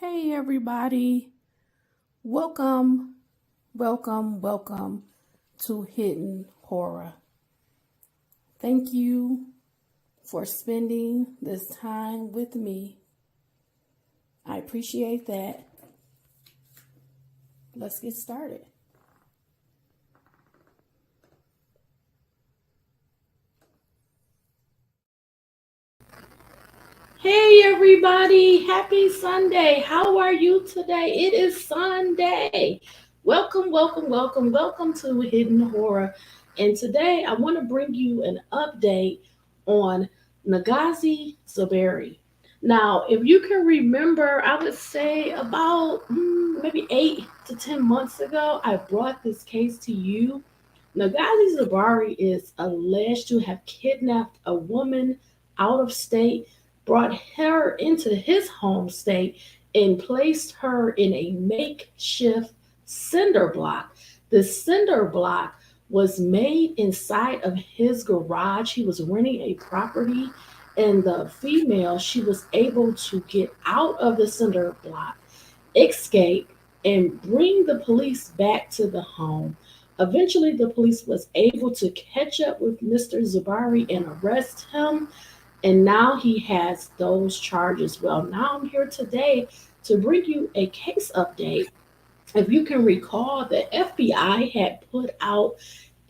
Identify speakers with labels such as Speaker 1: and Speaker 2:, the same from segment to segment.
Speaker 1: Hey everybody, welcome, welcome to Hidden Horror. Thank you for spending this time with me. I appreciate that. Let's get started. Hey everybody, happy Sunday. How are you today? It is Sunday. Welcome to Hidden Horror. And today I want to bring you an update on Negasi Zuberi. Now, if you can remember, I would say about maybe 8 to 10 months ago, I brought this case to you. Negasi Zuberi is alleged to have kidnapped a woman out of state, brought her into his home state, and placed her in a makeshift cinder block. The cinder block was made inside of his garage. He was renting a property, and the female, she was able to get out of the cinder block, escape, and bring the police back to the home. Eventually, the police was able to catch up with Mr. Zuberi and arrest him, and now he has those charges. Well, now I'm here today to bring you a case update. If you can recall, the FBI had put out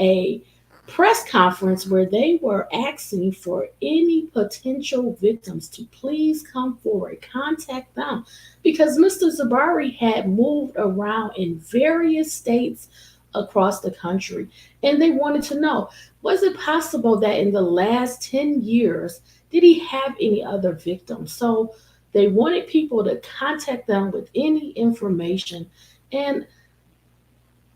Speaker 1: a press conference where they were asking for any potential victims to please come forward, contact them, because Mr. Zuberi had moved around in various states across the country, and they wanted to know, was it possible that in the last 10 years did he have any other victims? So they wanted people to contact them with any information, and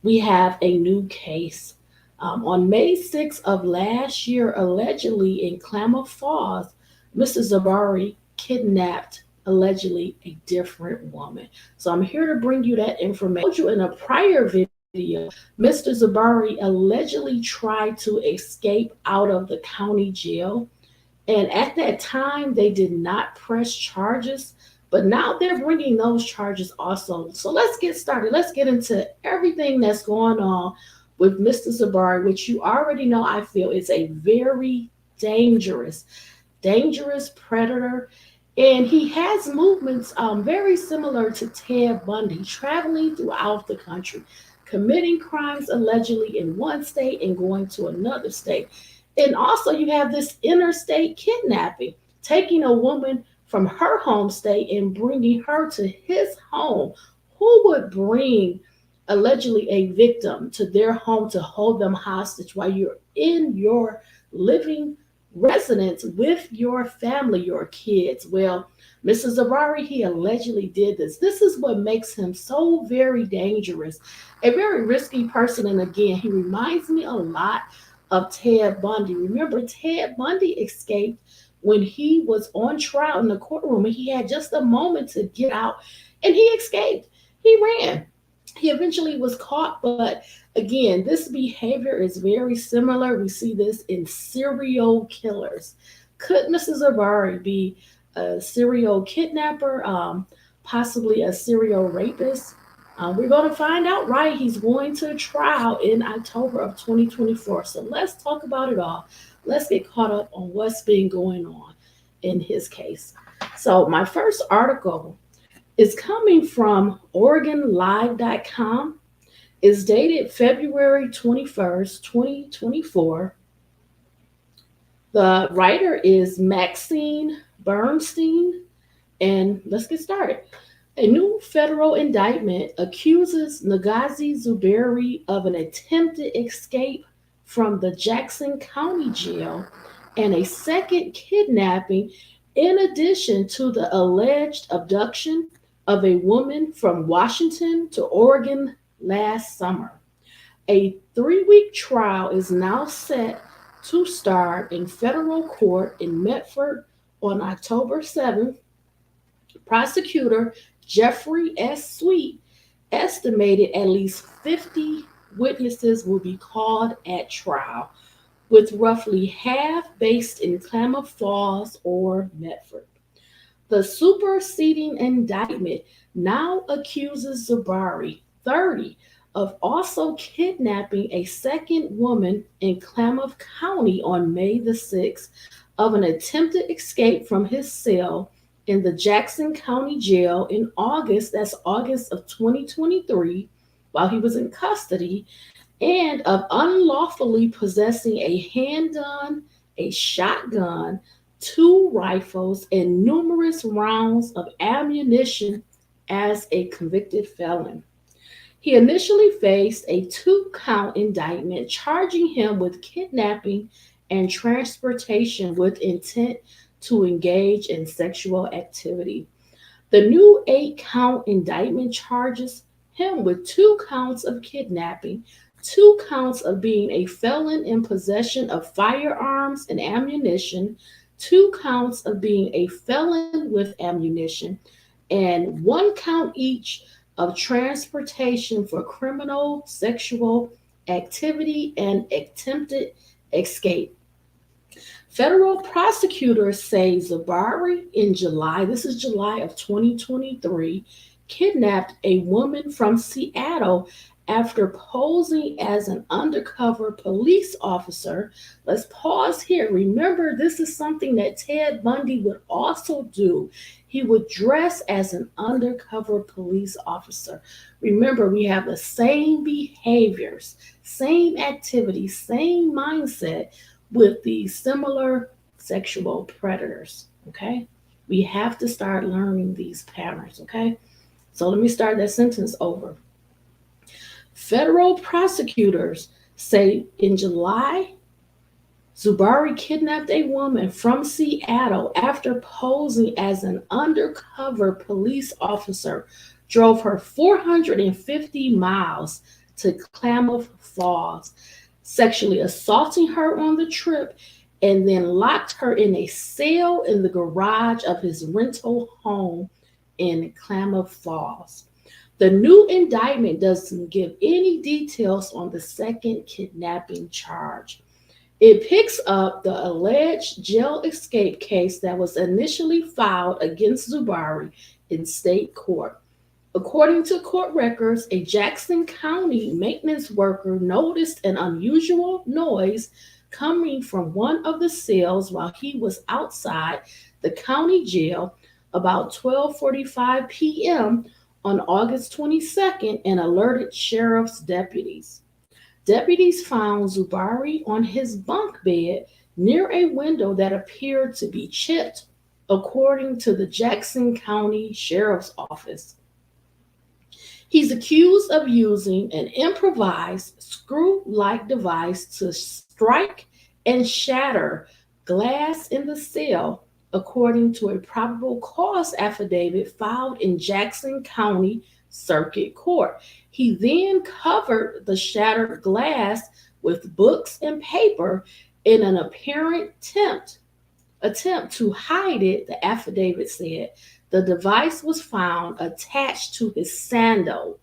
Speaker 1: we have a new case. On May 6th of last year, allegedly in Klamath Falls, Mr. Zuberi kidnapped allegedly a different woman. So I'm here to bring you that information. I told you in a prior video, Mr. Zuberi allegedly tried to escape out of the county jail. And at that time, they did not press charges, but now they're bringing those charges also. So let's get started. Let's get into everything that's going on with Mr. Zuberi, which you already know I feel is a very dangerous predator. And he has movements very similar to Ted Bundy, traveling throughout the country, committing crimes allegedly in one state and going to another state. And also, you have this interstate kidnapping, taking a woman from her home state and bringing her to his home. Who would bring allegedly a victim to their home to hold them hostage while you're in your living residence with your family, your kids? Well, Mr. Zuberi, he allegedly did this. This is what makes him so very dangerous, a very risky person. And again, he reminds me a lot of Ted Bundy. Remember, Ted Bundy escaped when he was on trial in the courtroom, and he had just a moment to get out, and he escaped. He ran. He eventually was caught, but again, this behavior is very similar. We see this in serial killers. Could Mrs. Zuberi be a serial kidnapper, possibly a serial rapist? We're going to find out, right? He's going to trial in October of 2024. So let's talk about it all. Let's get caught up on what's been going on in his case. So my first article is coming from OregonLive.com. It's dated February 21st, 2024. The writer is Maxine Bernstein, and let's get started. A new federal indictment accuses Negasi Zuberi of an attempted escape from the Jackson County Jail and a second kidnapping, in addition to the alleged abduction of a woman from Washington to Oregon last summer. A 3-week trial is now set to start in federal court in Medford on October 7th. Prosecutor Jeffrey S. Sweet estimated at least 50 witnesses will be called at trial, with roughly half based in Klamath Falls or Medford. The superseding indictment now accuses Zuberi, 30, of also kidnapping a second woman in Klamath County on May the 6th of an attempted escape from his cell in the Jackson County Jail in August, that's August of 2023, while he was in custody, and of unlawfully possessing a handgun, a shotgun, two rifles, and numerous rounds of ammunition as a convicted felon. He initially faced a two-count indictment charging him with kidnapping and transportation with intent to engage in sexual activity. The new eight-count indictment charges him with two counts of kidnapping, two counts of being a felon in possession of firearms and ammunition, two counts of being a felon with ammunition, and one count each of transportation for criminal sexual activity and attempted escape. Federal prosecutors say Zuberi in July, this is July of 2023, kidnapped a woman from Seattle after posing as an undercover police officer. Let's pause here. Remember, this is something that Ted Bundy would also do. He would dress as an undercover police officer. Remember, we have the same behaviors, same activities, same mindset with these similar sexual predators. Okay, we have to start learning these patterns. Okay, so let me start that sentence over. Federal prosecutors say in July, Zuberi kidnapped a woman from Seattle after posing as an undercover police officer, drove her 450 miles to Klamath Falls, sexually assaulting her on the trip, and then locked her in a cell in the garage of his rental home in Klamath Falls. The new indictment doesn't give any details on the second kidnapping charge. It picks up the alleged jail escape case that was initially filed against Zuberi in state court. According to court records, a Jackson County maintenance worker noticed an unusual noise coming from one of the cells while he was outside the county jail about 12:45 p.m. on August 22nd and alerted sheriff's deputies. Deputies found Zuberi on his bunk bed near a window that appeared to be chipped, according to the Jackson County Sheriff's Office. He's accused of using an improvised screw-like device to strike and shatter glass in the cell, according to a probable cause affidavit filed in Jackson County Circuit Court. He then covered the shattered glass with books and paper in an apparent attempt to hide it, the affidavit said. The device was found attached to his sandal,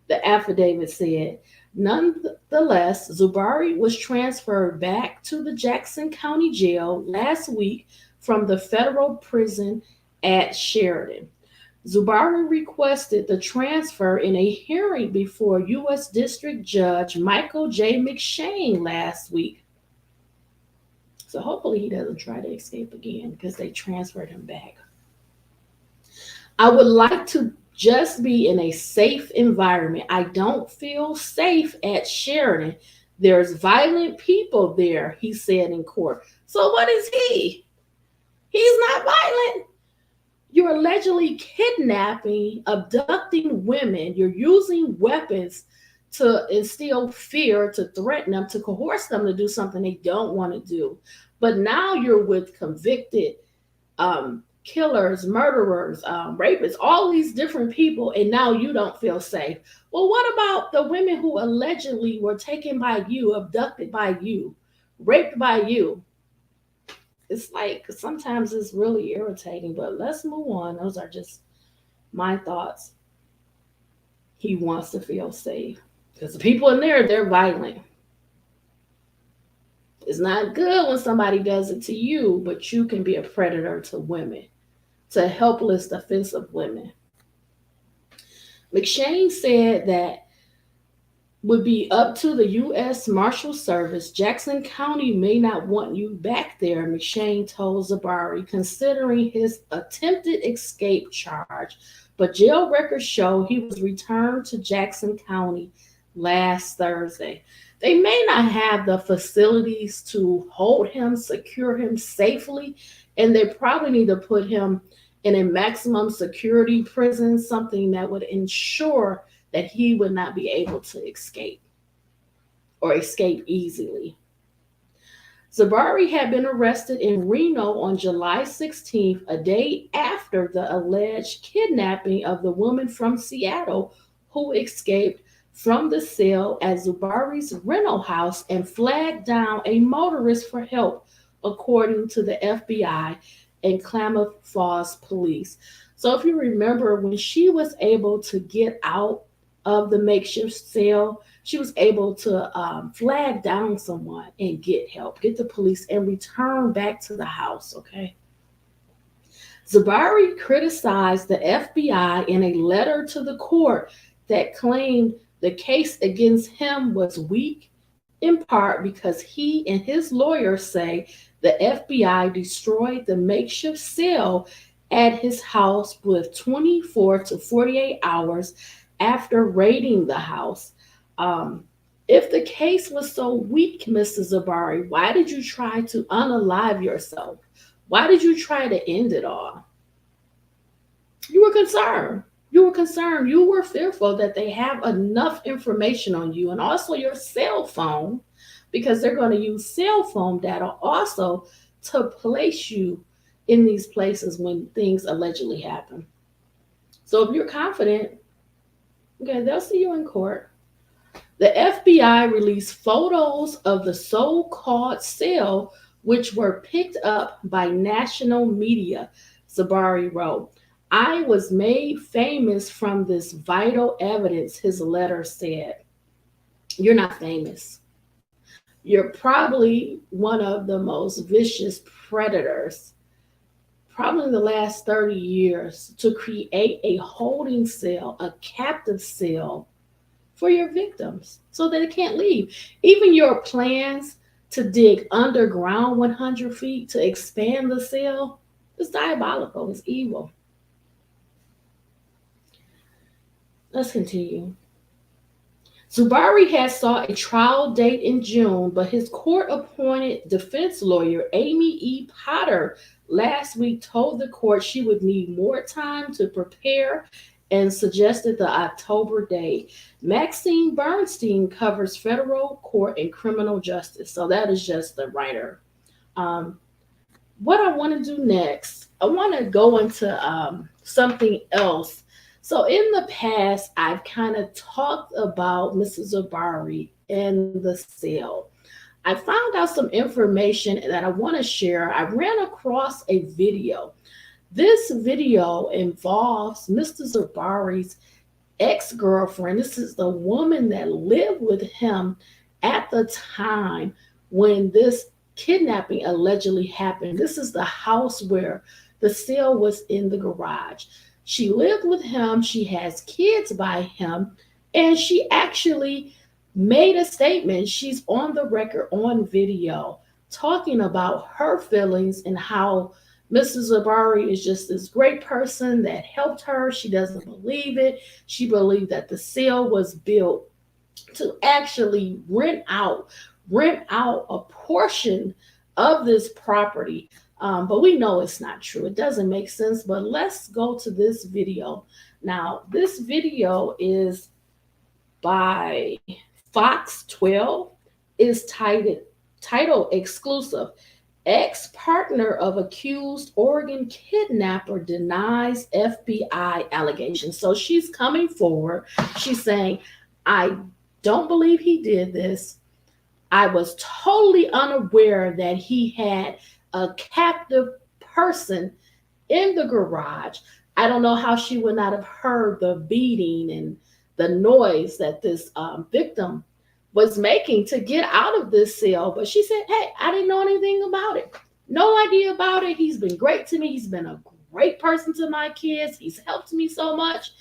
Speaker 1: the affidavit said. Nonetheless, Zuberi was transferred back to the Jackson County Jail last week from the federal prison at Sheridan. Zuberi requested the transfer in a hearing before U.S. District Judge Michael J. McShane last week. So hopefully he doesn't try to escape again because they transferred him back. I would like to just be in a safe environment. I don't feel safe at Sheridan. There's violent people there, he said in court. So what is he? He's not violent. You're allegedly kidnapping, abducting women. You're using weapons to instill fear, to threaten them, to coerce them to do something they don't want to do. But now you're with convicted killers, murderers, rapists, all these different people, and now you don't feel safe. Well, what about the women who allegedly were taken by you, abducted by you, raped by you? It's like sometimes it's really irritating, but let's move on. Those are just my thoughts. He wants to feel safe because the people in there, they're violent. It's not good when somebody does it to you, but you can be a predator to women. to helpless defensive women. McShane said that would be up to the U.S. Marshal Service. Jackson County may not want you back there, McShane told Zuberi, considering his attempted escape charge. But jail records show he was returned to Jackson County last Thursday. They may not have the facilities to hold him, secure him safely, and they probably need to put him in a maximum security prison, something that would ensure that he would not be able to escape or escape easily. Zuberi had been arrested in Reno on July 16th, a day after the alleged kidnapping of the woman from Seattle who escaped from the cell at Zuberi's rental house and flagged down a motorist for help, according to the FBI and Klamath Falls police. So if you remember, when she was able to get out of the makeshift cell, she was able to flag down someone and get help, get the police, and return back to the house, okay? Zuberi criticized the FBI in a letter to the court that claimed the case against him was weak, in part because he and his lawyers say the FBI destroyed the makeshift cell at his house with 24 to 48 hours after raiding the house. If the case was so weak, Mr. Zuberi, why did you try to unalive yourself? Why did you try to end it all? You were concerned. You were concerned. You were fearful that they have enough information on you and also your cell phone, because they're going to use cell phone data also to place you in these places when things allegedly happen. So if you're confident, okay, they'll see you in court. The FBI released photos of the so-called cell, which were picked up by national media, Zuberi wrote. I was made famous from this vital evidence, his letter said. You're not famous. You're probably one of the most vicious predators, probably in the last 30 years, to create a holding cell, a captive cell for your victims so that they can't leave. Even your plans to dig underground 100 feet to expand the cell is diabolical, it's evil. Let's continue. Zuberi had sought a trial date in June, but his court-appointed defense lawyer, Amy E. Potter, last week told the court she would need more time to prepare and suggested the October date. Maxine Bernstein covers federal court and criminal justice, so that is just the writer. What I want to do next, I want to go into something else. So in the past, I've kind of talked about Mrs. Zuberi and the cell. I found out some information that I want to share. I ran across a video. This video involves Mr. Zuberi's ex-girlfriend. This is the woman that lived with him at the time when this kidnapping allegedly happened. This is the house where the cell was in the garage. She lived with him, she has kids by him, and she actually made a statement. She's on the record on video talking about her feelings and how Mrs. Zuberi is just this great person that helped her. She doesn't believe it. She believed that the cell was built to actually rent out a portion of this property. But we know it's not true. It doesn't make sense. But let's go to this video. Now, this video is by Fox 12. Is titled Exclusive. Ex-partner of accused Oregon kidnapper denies FBI allegations. So she's coming forward. She's saying, I don't believe he did this. I was totally unaware that he had a captive person in the garage. I don't know how she would not have heard the beating and the noise that this victim was making to get out of this cell. But she said, hey, I didn't know anything about it. No idea about it. He's been great to me. He's been a great person to my kids. He's helped me so much.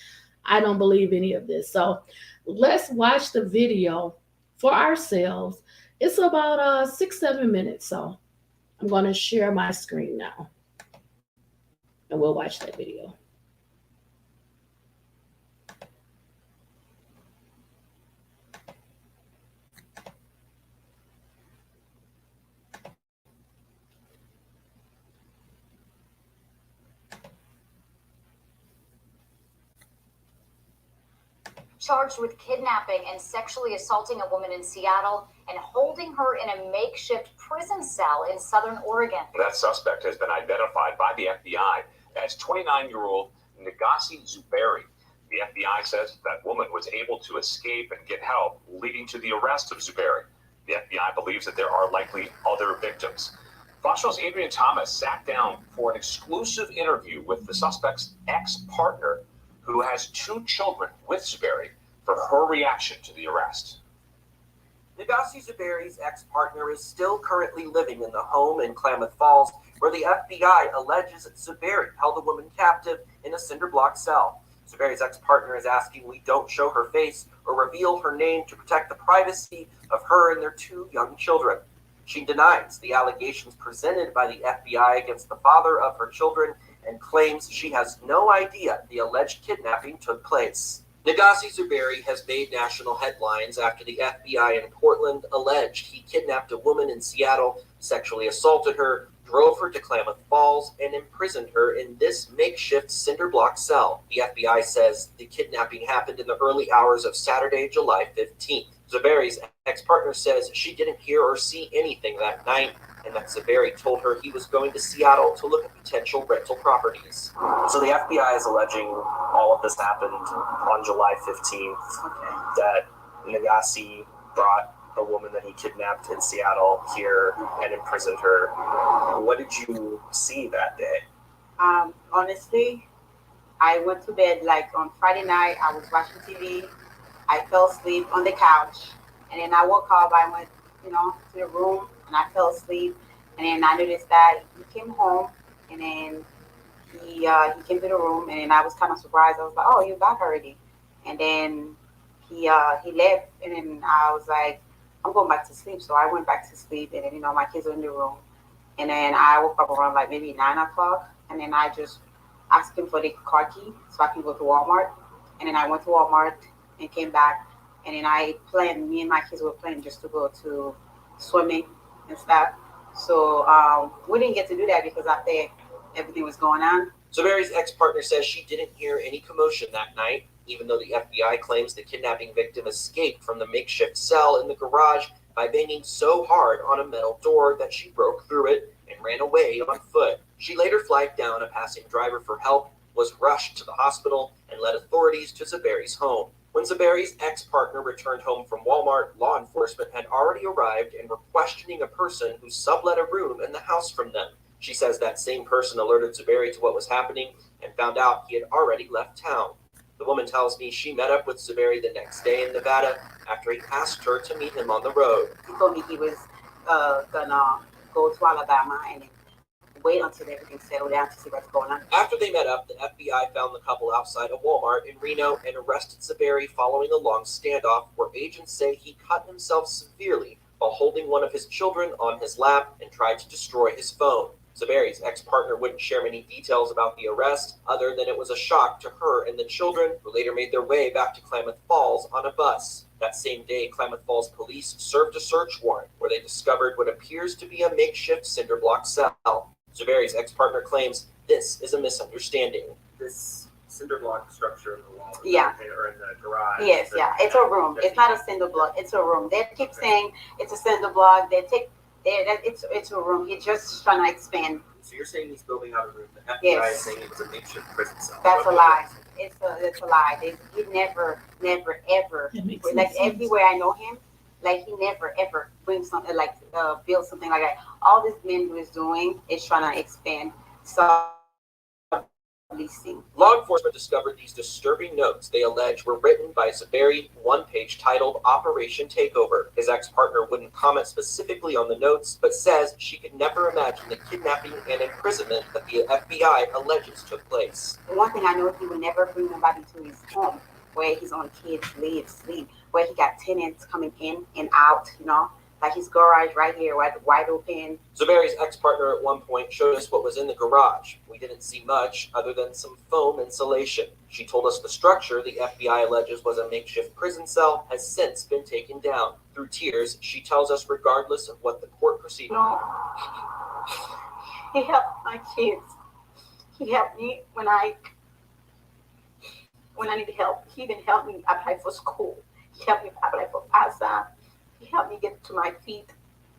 Speaker 1: I don't believe any of this. So let's watch the video for ourselves. It's about 6-7 minutes. So I'm going to share my screen now and we'll watch that video.
Speaker 2: Charged with kidnapping and sexually assaulting a woman in Seattle and holding her in a makeshift prison cell in southern Oregon.
Speaker 3: That suspect has been identified by the FBI as 29-year-old Negasi Zuberi. The FBI says that woman was able to escape and get help, leading to the arrest of Zuberi. The FBI believes that there are likely other victims. Fox News' Adrian Thomas sat down for an exclusive interview with the suspect's ex-partner, who has 2 children with Zuberi, for her reaction to the arrest.
Speaker 4: Negasi Zuberi's ex-partner is still currently living in the home in Klamath Falls, where the FBI alleges Zuberi held a woman captive in a cinder block cell. Zuberi's ex-partner is asking we don't show her face or reveal her name to protect the privacy of her and their 2 young children. She denies the allegations presented by the FBI against the father of her children and claims she has no idea the alleged kidnapping took place. Negasi Zuberi has made national headlines after the FBI in Portland alleged he kidnapped a woman in Seattle, sexually assaulted her, drove her to Klamath Falls, and imprisoned her in this makeshift cinder block cell. The FBI says the kidnapping happened in the early hours of Saturday, July 15th. Zuberi's ex-partner says she didn't hear or see anything that night, and that Zuberi told her he was going to Seattle to look at potential rental properties. So the FBI is alleging all of this happened on July 15th, that Negasi brought a woman that he kidnapped in Seattle here and imprisoned her. What did you see that day?
Speaker 5: Honestly, I went to bed like on Friday night. I was watching TV. I fell asleep on the couch, and then I woke up. I went, to the room, and I fell asleep. And then I noticed that he came home, and then he came to the room, and then I was kind of surprised. I was like, "Oh, you're back already?" And then he left, and then I was like, "I'm going back to sleep." So I went back to sleep, and then my kids were in the room, and then I woke up around like maybe 9 o'clock, and then I just asked him for the car key so I can go to Walmart, and then I went to Walmart and came back, and then me and my kids were planning just to go to swimming and stuff. So we didn't get to do that because after everything was going on.
Speaker 4: Zuberi's ex-partner says she didn't hear any commotion that night, even though the FBI claims the kidnapping victim escaped from the makeshift cell in the garage by banging so hard on a metal door that she broke through it and ran away on foot. She later flagged down a passing driver for help, was rushed to the hospital, and led authorities to Zuberi's home. When Zuberi's ex-partner returned home from Walmart, law enforcement had already arrived and were questioning a person who sublet a room in the house from them. She says that same person alerted Zuberi to what was happening and found out he had already left town. The woman tells me she met up with Zuberi the next day in Nevada after he asked her to meet him on the road.
Speaker 5: He told me he was gonna go to Alabama and wait until everything settled down to see what's going on.
Speaker 4: After they met up, the FBI found the couple outside a Walmart in Reno and arrested Zuberi following a long standoff where agents say he cut himself severely while holding one of his children on his lap and tried to destroy his phone. Zuberi's ex-partner wouldn't share many details about the arrest, other than it was a shock to her and the children, who later made their way back to Klamath Falls on a bus. That same day, Klamath Falls police served a search warrant where they discovered what appears to be a makeshift cinder block cell. Zuberi's ex-partner claims this is a misunderstanding. This cinder block structure in the wall, or in the garage.
Speaker 5: Yes, it's a room. It's not a cinder block. It's a room. They keep saying it's a cinder block. It's a room. It's just trying to expand.
Speaker 4: So you're saying he's building out a room. The FBI is saying it was a makeshift prison cell.
Speaker 5: That's a lie. It's a lie. He never, ever, like everywhere I know him, like he never ever brings something like build something like that. All this man is doing is trying to expand. So leasing.
Speaker 4: Law enforcement discovered these disturbing notes they allege were written by Zuberi, one page titled Operation Takeover. His ex-partner wouldn't comment specifically on the notes, but says she could never imagine the kidnapping and imprisonment that the FBI alleges took place.
Speaker 5: One thing I know, he would never bring nobody to his home where his own kids live, sleep, where he got tenants coming in and out, like his garage right here, wide open.
Speaker 4: Zuberi's ex-partner at one point showed us what was in the garage. We didn't see much other than some foam insulation. She told us the structure the FBI alleges was a makeshift prison cell has since been taken down. Through tears, she tells us regardless of what the court proceeding.
Speaker 5: No, he helped my kids. He helped me when I needed help. He even helped me apply for school. He helped me apply for FAFSA. He helped me get to my feet.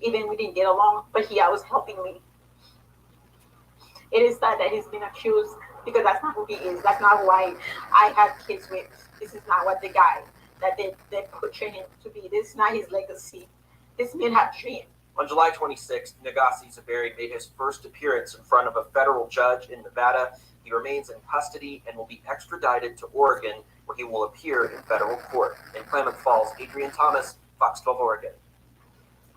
Speaker 5: Even we didn't get along, but he always helping me. It is sad that he's been accused because that's not who he is. That's not who I had kids with. This is not what the guy that they portray him to be. This is not his legacy. This man had dreams.
Speaker 4: On July 26th, Negasi Zuberi made his first appearance in front of a federal judge in Nevada. He remains in custody and will be extradited to Oregon, where he will appear in federal court. In Klamath Falls, Adrian Thomas, Fox 12 Oregon.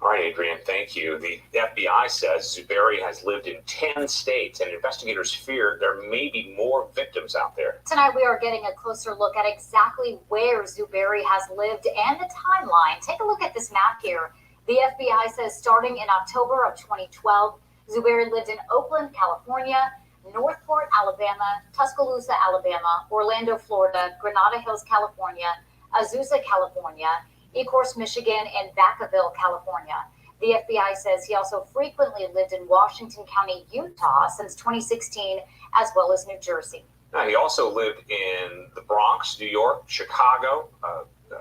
Speaker 3: All right, Adrian, thank you. The FBI says Zuberi has lived in 10 states, and investigators fear there may be more victims out there.
Speaker 2: Tonight, we are getting a closer look at exactly where Zuberi has lived and the timeline. Take a look at this map here. The FBI says starting in October of 2012, Zuberi lived in Oakland, California, Northport, Alabama, Tuscaloosa, Alabama, Orlando, Florida, Granada Hills, California, Azusa, California, Ecorse, Michigan, and Vacaville, California. The FBI says he also frequently lived in Washington County, Utah since 2016, as well as New Jersey.
Speaker 3: Now, he also lived in the Bronx, New York, Chicago,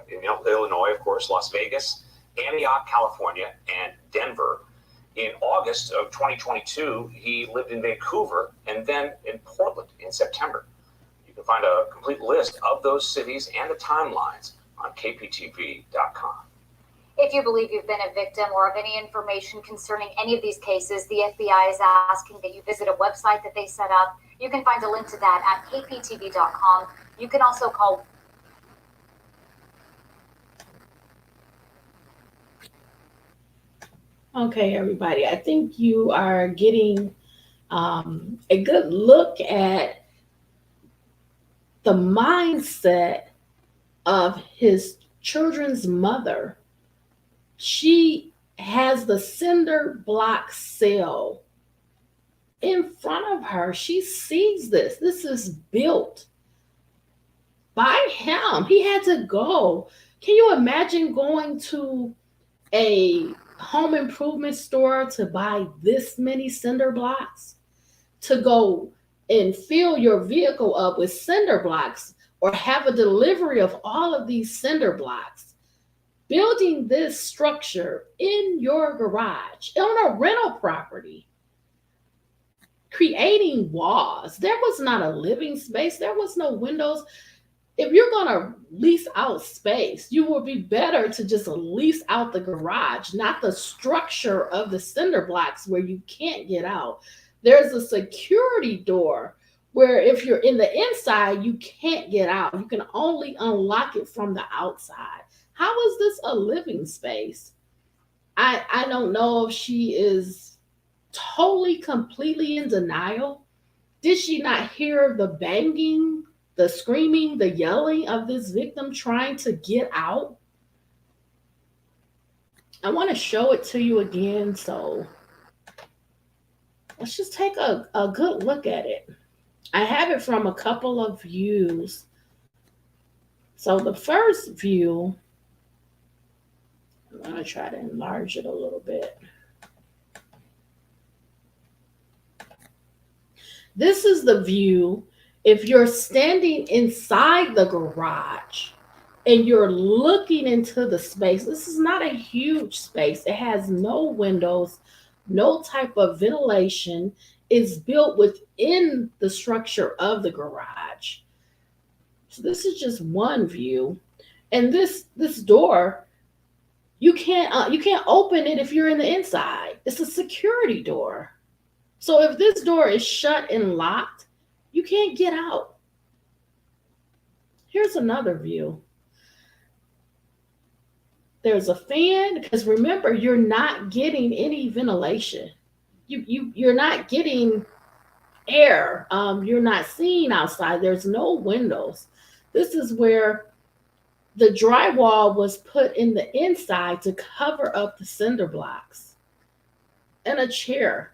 Speaker 3: in Illinois, of course, Las Vegas, Antioch, California, and Denver. In August of 2022, he lived in Vancouver and then in Portland in September. You can find a complete list of those cities and the timelines on kptv.com.
Speaker 2: If you believe you've been a victim or have any information concerning any of these cases, the FBI is asking that you visit a website that they set up. You can find a link to that at kptv.com. You can also call.
Speaker 1: Okay, everybody, I think you are getting a good look at the mindset of his children's mother. She has the cinder block cell in front of her. She sees this. This is built by him. He had to go. Can you imagine going to a home improvement store to buy this many cinder blocks? To go and fill your vehicle up with cinder blocks or have a delivery of all of these cinder blocks, building this structure in your garage on a rental property, creating walls. There was not a living space. There was no windows. If you're going to lease out space, you will be better to just lease out the garage, not the structure of the cinder blocks where you can't get out. There's a security door where if you're in the inside, you can't get out. You can only unlock it from the outside. How is this a living space? I don't know if she is totally, completely in denial. Did she not hear the banging, the screaming, the yelling of this victim trying to get out? I want to show it to you again. So let's just take a good look at it. I have it from a couple of views. So the first view, I'm going to try to enlarge it a little bit. This is the view if you're standing inside the garage and you're looking into the space. This is not a huge space. It has no windows, no type of ventilation. It's built within the structure of the garage. So this is just one view. And this door, you can't open it if you're in the inside. It's a security door. So if this door is shut and locked, You can't get out. Here's another view. There's a fan, because remember, you're not getting any ventilation. You're not getting air. You're not seeing outside. There's no windows. This is where the drywall was put in the inside to cover up the cinder blocks. And a chair.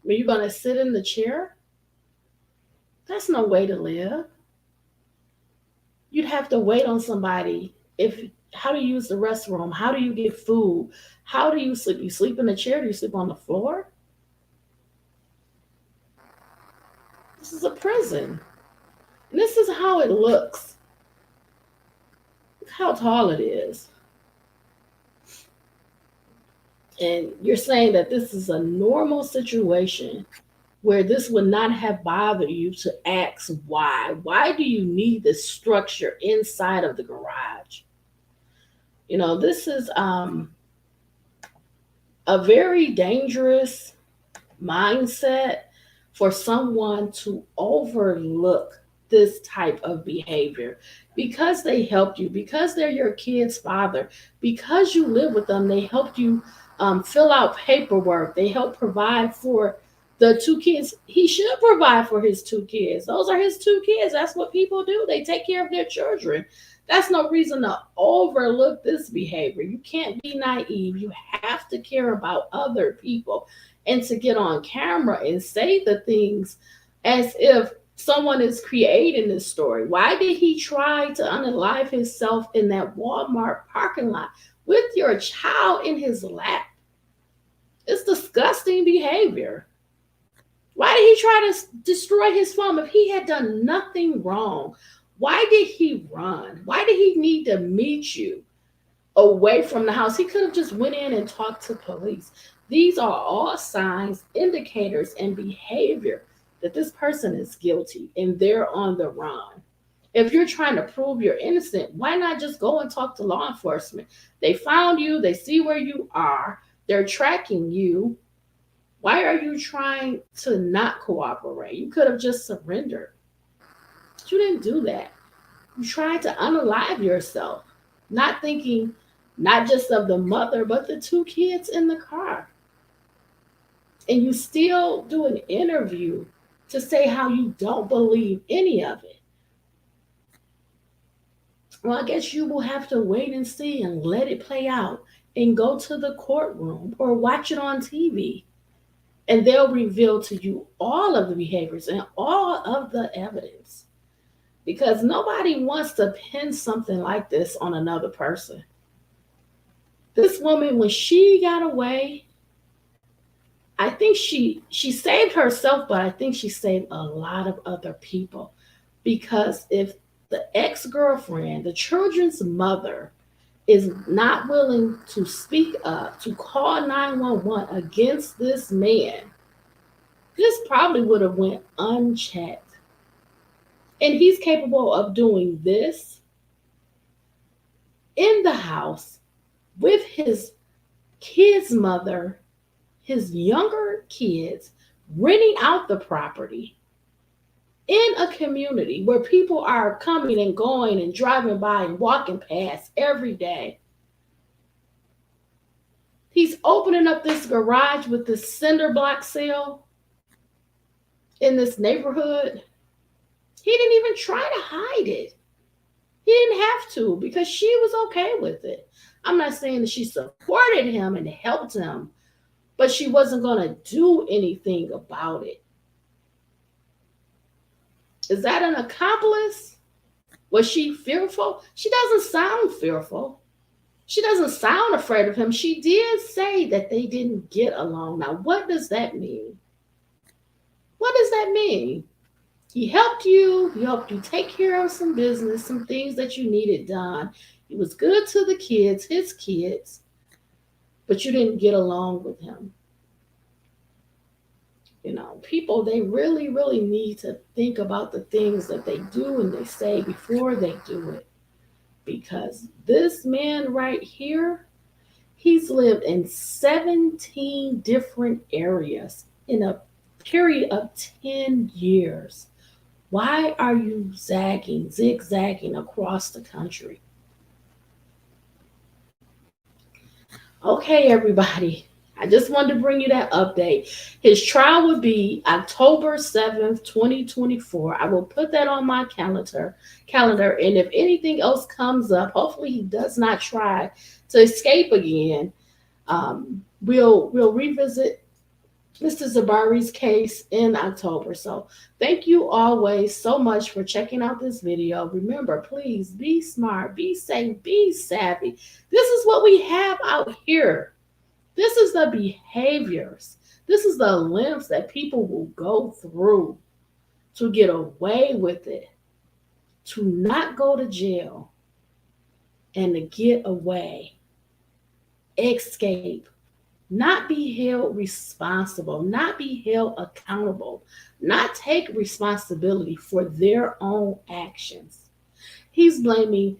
Speaker 1: Are you going to sit in the chair? That's no way to live. You'd have to wait on somebody. If how do you use the restroom? How do you get food? How do you sleep? You sleep in the chair? Do you sleep on the floor? This is a prison. And this is how it looks. Look how tall it is. And you're saying that this is a normal situation where this would not have bothered you to ask why. Why do you need this structure inside of the garage? You know, this is a very dangerous mindset for someone to overlook this type of behavior because they helped you, because they're your kid's father, because you live with them. They helped you fill out paperwork. They help provide for the two kids. He should provide for his two kids. Those are his two kids. That's what people do. They take care of their children. That's no reason to overlook this behavior. You can't be naive. You have to care about other people. And to get on camera and say the things as if someone is creating this story. Why did he try to unalive himself in that Walmart parking lot with your child in his lap? It's disgusting behavior. Why did he try to destroy his phone if he had done nothing wrong? Why did he run? Why did he need to meet you away from the house? He could have just went in and talked to police. These are all signs, indicators, and behavior that this person is guilty and they're on the run. If you're trying to prove you're innocent, why not just go and talk to law enforcement? They found you. They see where you are. They're tracking you. Why are you trying to not cooperate? You could have just surrendered. But you didn't do that. You tried to unalive yourself, not thinking not just of the mother, but the two kids in the car. And you still do an interview to say how you don't believe any of it. Well, I guess you will have to wait and see and let it play out and go to the courtroom or watch it on TV. And they'll reveal to you all of the behaviors and all of the evidence. Because nobody wants to pin something like this on another person. This woman, when she got away, I think she saved herself, but I think she saved a lot of other people. Because if the ex-girlfriend, the children's mother, is not willing to speak up, to call 911 against this man, this probably would have went unchecked. And he's capable of doing this in the house with his kid's mother, his younger kids, renting out the property in a community where people are coming and going and driving by and walking past every day. He's opening up this garage with this cinder block sale in this neighborhood. He didn't even try to hide it. He didn't have to because she was okay with it. I'm not saying that she supported him and helped him, but she wasn't going to do anything about it. Is that an accomplice? Was she fearful? She doesn't sound fearful. She doesn't sound afraid of him. She did say that they didn't get along. Now, what does that mean? What does that mean? He helped you. He helped you take care of some business, some things that you needed done. He was good to the kids, his kids, but you didn't get along with him. You know, people, they really, really need to think about the things that they do and they say before they do it. Because this man right here, he's lived in 17 different areas in a period of 10 years. Why are you zigzagging across the country? Okay, everybody. I just wanted to bring you that update. His trial would be October 7th, 2024. I will put that on my calendar. And if anything else comes up, hopefully he does not try to escape again. We'll revisit Mr. Zuberi's case in October. So thank you always so much for checking out this video. Remember, please be smart, be safe, be savvy. This is what we have out here. This is the behaviors. This is the lengths that people will go through to get away with it, to not go to jail, and to get away, escape, not be held responsible, not be held accountable, not take responsibility for their own actions. He's blaming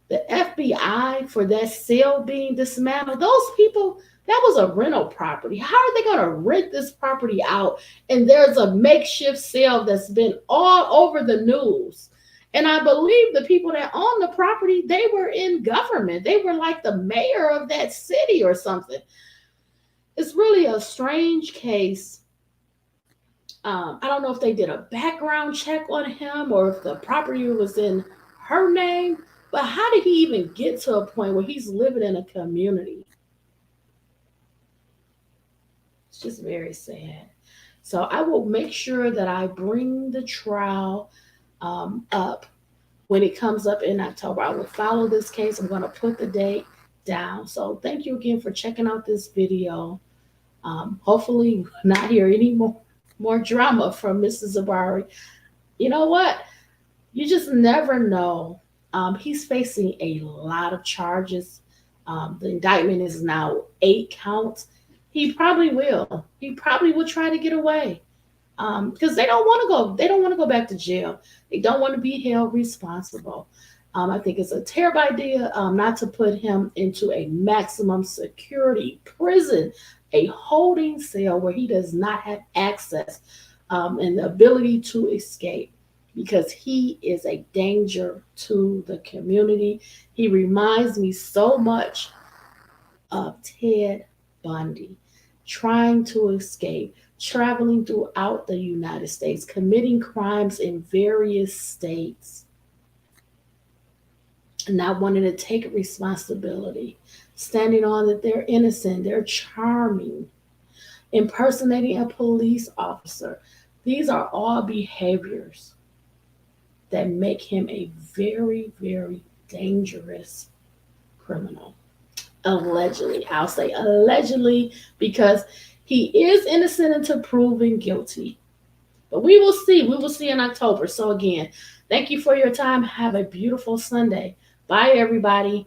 Speaker 1: the FBI for that cell being dismantled. Those people, that was a rental property. How are they going to rent this property out? And there's a makeshift cell that's been all over the news. And I believe the people that own the property, they were in government. They were like the mayor of that city or something. It's really a strange case. I don't know if they did a background check on him or if the property was in her name. But how did he even get to a point where he's living in a community? It's just very sad. So I will make sure that I bring the trial up when it comes up in October. I will follow this case. I'm going to put the date down. So thank you again for checking out this video. Hopefully not hear any more drama from Mrs. Zuberi. You know what? You just never know. He's facing a lot of charges. The indictment is now 8 counts. He probably will. He probably will try to get away because they don't want to go. They don't want to go back to jail. They don't want to be held responsible. I think it's a terrible idea not to put him into a maximum security prison, a holding cell where he does not have access and the ability to escape, because he is a danger to the community. He reminds me so much of Ted Bundy, trying to escape, traveling throughout the United States, committing crimes in various states, not wanting to take responsibility, standing on that they're innocent, they're charming, impersonating a police officer. These are all behaviors that make him a very, very dangerous criminal. Allegedly. I'll say allegedly because he is innocent until proven guilty. But we will see. We will see in October. So again, thank you for your time. Have a beautiful Sunday. Bye, everybody.